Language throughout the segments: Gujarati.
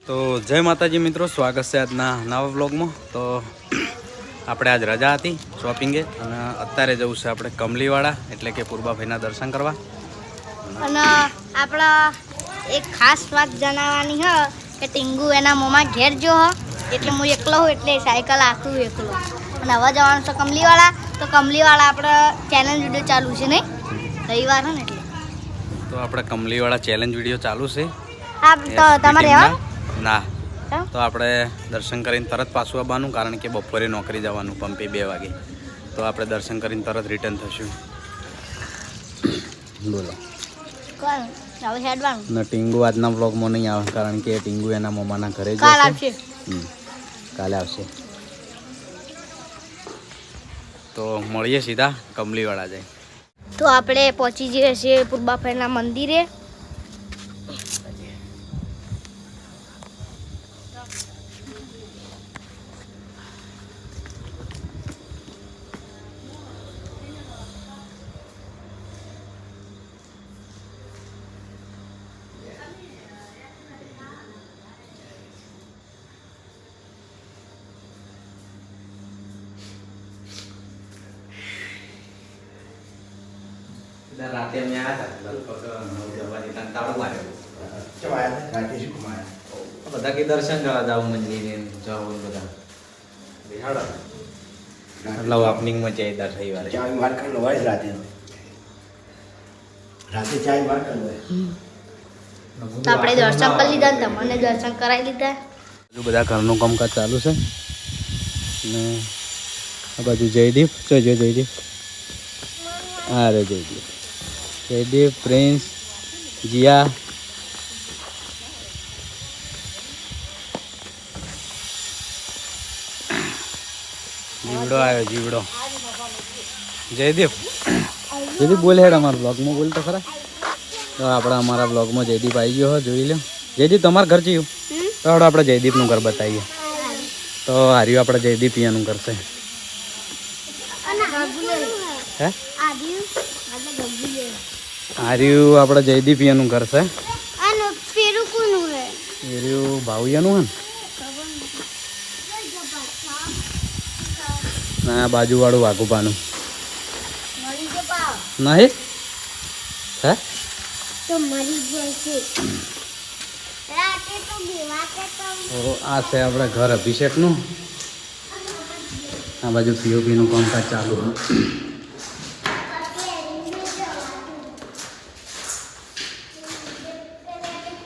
તો જય માતાજી મિત્રો, સ્વાગત છે આજના નવા વ્લોગમાં। તો આપણે આજ રજા હતી શોપિંગે અને અત્યારે જવું છે આપણે કમલીવાડા એટલે કે પૂર્બાભાઈના દર્શન કરવા। અને આપણા એક ખાસ વાત જણાવવાની હ કે ટીંગુ એના મોમાં ઘેર જો હ એટલે હું એકલો હું એટલે સાયકલ આખું એકલો અને હવે જવાનું છે કમલીવાડા। તો કમલીવાડા આપણે ચેલેન્જ વિડીયો ચાલુ છે નહીં, રવિવાર હે ને એટલે તો આપણે કમલીવાડા ચેલેન્જ વિડીયો ચાલુ છે। હા, તો તમારે રહેવાનું ના, તો આપણે દર્શન કરીને તરત પાછું આવવાનું, કારણ કે બપોરે નોકરી જવાનું પંપે 2 વાગે। તો આપણે દર્શન કરીને તરત રિટર્ન થશું। બોલો હવે હેડવાનું ને ટીંગુ આજના વ્લોગમાં નહીં આવે, કારણ કે ટીંગુ એના મમ્માના ઘરે કાલ જશે। આવશે। કાલે આવશે। તો મળીએ સીધા કમલીવાડા જાય। તો આપણે પહોંચી જઈએ છીએ પૂર્બાભાઈના મંદિરે। રાતે અમે આવ્યા હતા, લગભગ 9 વાગે તાળું માર્યો। બધા કે દર્શન કરવા જાવ મંદિરે જાવ બધા એટલે ઓપનિંગમાં જઈતા રવિવારે તો આપણે દર્શન કરી લીધા ને તમને દર્શન કરાવી લીધા। હજુ બધા ઘરનું કામકાજ ચાલુ છે ને આ બાજુ જયદીપ જયદીપ અરે જયદીપ પ્રિન્સ જીયા જીવડો આવ્યો જીવડો। જયદીપ બોલે હેડ અમારા બ્લોગમાં બોલ તો ખરા। તો આપણા અમારા બ્લોગમાં જયદીપ આવી ગયો હોય, જોઈ લો। જયદીપ તમારા ઘર જયું તો આપણે જયદીપનું ઘર બતાવીએ। તો હાર્યું આપણે જયદીપ પિયાનું ઘર છે। હે હાર્યું આપણે જયદીપ પિયાનું ઘર છે। એર્યું ભાવિયાનું હે ના બાજુવાળું વાઘુપાનું નહીં હે તો આ છે આપણે ઘર અભિષેકનું। આ બાજુ પીઓપીનું કામકાજ ચાલુ હોય।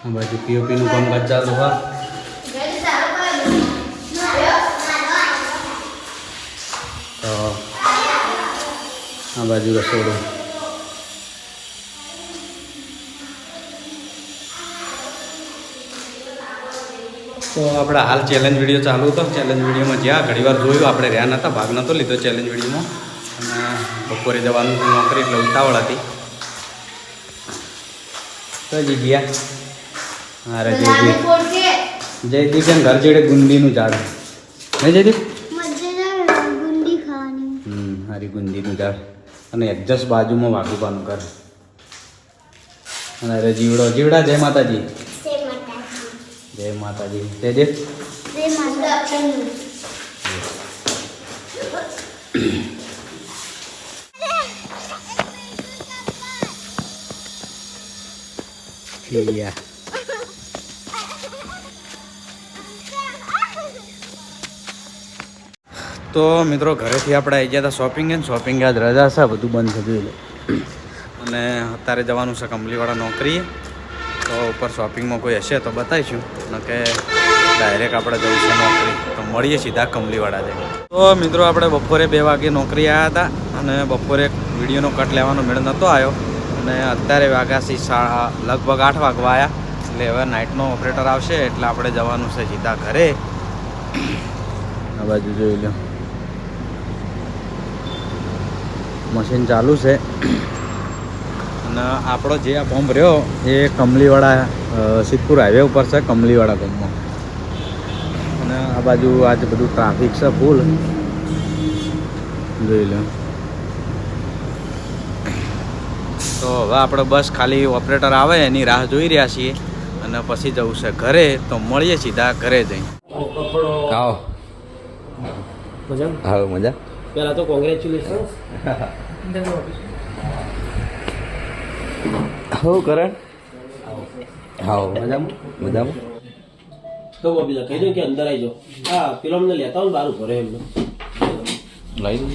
આ બાજુ પીઓપીનું કામકાજ ચાલુ હોય। તો આ બાજુ રસોડું। તો આપણે હાલ ચેલેન્જ વિડીયો ચાલુ હતો। ચેલેન્જ વિડીયોમાં જ્યાં ઘણી વાર જોયું, આપણે રહ્યા નહોતા, ભાગ નહોતો લીધો ચેલેન્જ વિડીયોમાં, અને બપોરે જવાનું નોકરી એટલે ઉતાવળ હતી। તો ગયા અરે જયદીપ એમ ઘર જેડે ગુંદીનું ઝાડ નહીં જયદીપ? હારી ગુંદીનું ઝાડ અને એડજસ્ટ બાજુમાં વાઘુપાનું ઘર। અને અરે જીવડા જય માતાજી જય માતાજી જયદીપ તો મિત્રો ઘરેથી આપણે આવી ગયા હતા શોપિંગ આજ રજા છે, બધું બંધ થઈ ગયું અને અત્યારે જવાનું છે કમલીવાડા નોકરીએ। તો ઉપર શોપિંગમાં કોઈ હશે તો બતાવીશું, ન કે ડાયરેક્ટ આપણે જવું છે નોકરી। તો મળીએ સીધા કમલીવાડા જઈને। તો મિત્રો આપણે બપોરે 2 વાગે નોકરી આવ્યા હતા અને બપોરે વિડીયોનો કટ લેવાનો મેળ નહોતો આવ્યો, અને અત્યારે વાગ્યા છે લગભગ 8 વાગવા આવ્યા। એટલે હવે નાઇટનો ઓપરેટર આવશે એટલે આપણે જવાનું છે સીધા ઘરે। આ બાજુ જોઈ લો મશીન ચાલુ છે અને આપણો જે આ પંપ રહ્યો એ કમલીવાડા સિદ્ધપુર હાઈવે ઉપર છે, કમલીવાડા ગામમાં। અને આ બાજુ આજે બધું ટ્રાફિક છે ફૂલ, જોઈ લો। તો હવે આપણે બસ ખાલી ઓપરેટર આવે એની રાહ જોઈ રહ્યા છીએ। અને પછી જવું છે ઘરે. તો મળીએ સીધા ઘરે જઈ. આવો મજા આવો મજા. પેલા તો કોંગ્રેચ્યુલેશન. હું કરે? આવો મજામાં મજામાં. તો બીજા કહી દો કે અંદર આવી જાઓ. હા પેલો અમને લેતા હોય ને બહાર ઉભો રહે એમને. લઈ દઉં.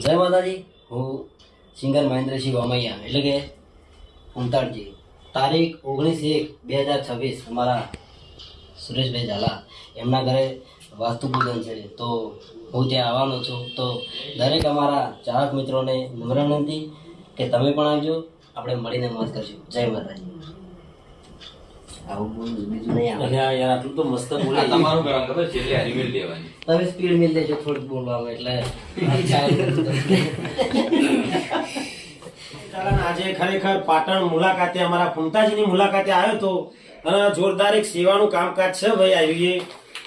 જય માતાજી. હું સિંગર મહેન્દ્રસિંહ વામૈયા એટલે કે ઉમતાડજી. તારીખ 19/1/2026 અમારા સુરેશભાઈ ઝાલા એમના ઘરે વાસ્તુ પૂજન છે. તો હું ત્યાં આવવાનો છું. તો દરેક અમારા ચાહક મિત્રોને નમ્ર વિનંતી કે તમે પણ આવજો, આપણે મળીને મોજ કરશું. જય માતાજી. આવું બોલું બીજું નહીં આવે. યાર આટલું તો મસ્ત બોલે. તમારું કામ ખબર છે એટલે હારી મેળ દેવાની. તમે સ્પીડ મિલ દેજો થોડુંક બોલવામાં એટલે આજે ખરેખર પાટણ મુલાકાતે અમારા ફૂમતાજીની મુલાકાતે આવ્યો તો અને જોરદાર એક સેવાનું કામકાજ છે ભાઈ. આવી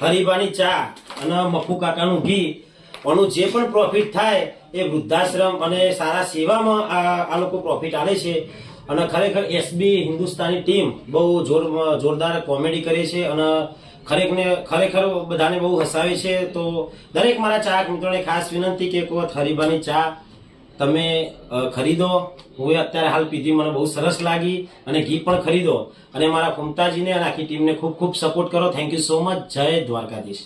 હરીબાની ચા અને મફુ કાકાનું ઘી આનું જે પણ પ્રોફિટ થાય એ વૃદ્ધાશ્રમ અને સારા સેવામાં આ લોકો પ્રોફિટ આલે છે. અને ખરેખર એસબી હિન્દુસ્તાની ટીમ બહુ જોરદાર કોમેડી કરે છે અને ખરેખર બધાને બહુ હસાવે છે. તો દરેક મારા ચાહક મિત્રોને ખાસ વિનંતી કે એક વખત હરીબાની ચા તમે ખરીદો. હું અત્યારે હાલ પીધી, મને બહુ સરસ લાગી. અને ઘી પણ ખરીદો અને મારા ફૂમતાજીને અને આખી ટીમને ખૂબ ખૂબ સપોર્ટ કરો. Thank you so much. જય દ્વારકાધીશ.